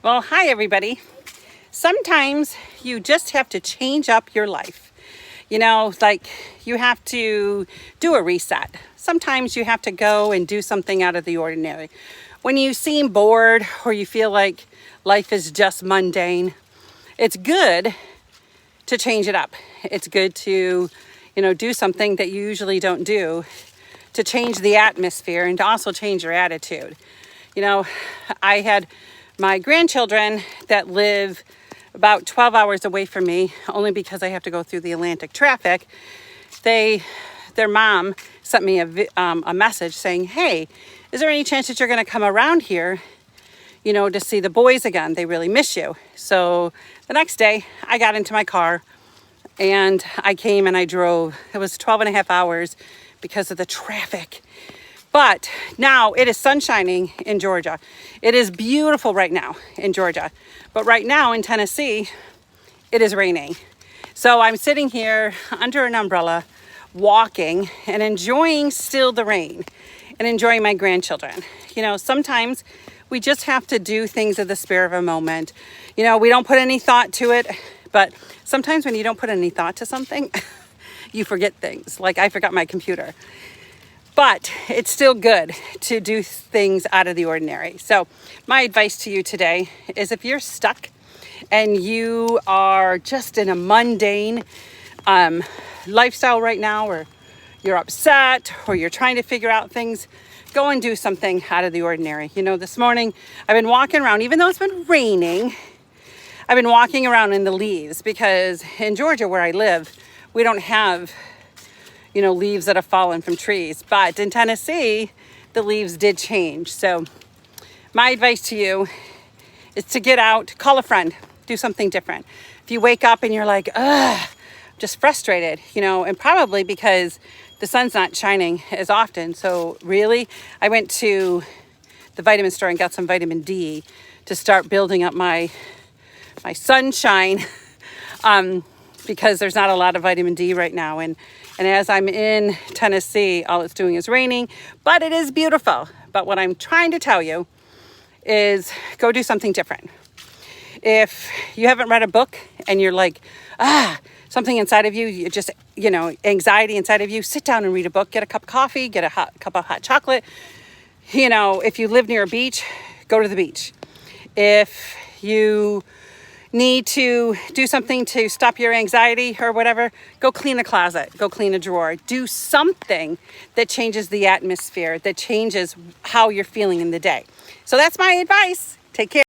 Well, hi everybody. Sometimes you just have to change up your life. You know, like you have to do a reset. Sometimes you have to go and do something out of the ordinary. When you seem bored or you feel like life is just mundane, it's good to change it up. It's good to, do something that you usually don't do, to change the atmosphere and to also change your attitude. I had my grandchildren that live about 12 hours away from me, only because I have to go through the Atlantic traffic. Their mom sent me a message saying, "Hey, is there any chance that you're going to come around here, to see the boys again? They really miss you." So the next day I got into my car and I came and I drove. It was 12 and a half hours because of the traffic. But now it is sun shining in Georgia. It is beautiful right now in Georgia. But right now in Tennessee, it is raining. So I'm sitting here under an umbrella, walking and enjoying still the rain and enjoying my grandchildren. Sometimes we just have to do things at the spur of a moment. We don't put any thought to it, but sometimes when you don't put any thought to something, you forget things. Like I forgot my computer. But it's still good to do things out of the ordinary. So my advice to you today is, if you're stuck and you are just in a mundane lifestyle right now, or you're upset, or you're trying to figure out things, go and do something out of the ordinary. This morning I've been walking around, even though it's been raining, I've been walking around in the leaves, because in Georgia where I live, we don't have leaves that have fallen from trees. But in Tennessee, the leaves did change. So my advice to you is to get out, call a friend, do something different. If you wake up and you're like, just frustrated, and probably because the sun's not shining as often. So really, I went to the vitamin store and got some vitamin D to start building up my sunshine, because there's not a lot of vitamin D right now. And as I'm in Tennessee, all it's doing is raining, but it is beautiful. But what I'm trying to tell you is, go do something different. If you haven't read a book and you're like, something inside of you just, anxiety inside of you, sit down and read a book, get a cup of coffee, get a cup of hot chocolate. If you live near a beach, go to the beach. If you need to do something to stop your anxiety or whatever, go clean a closet, go clean a drawer. Do something that changes the atmosphere, that changes how you're feeling in the day. So that's my advice. Take care.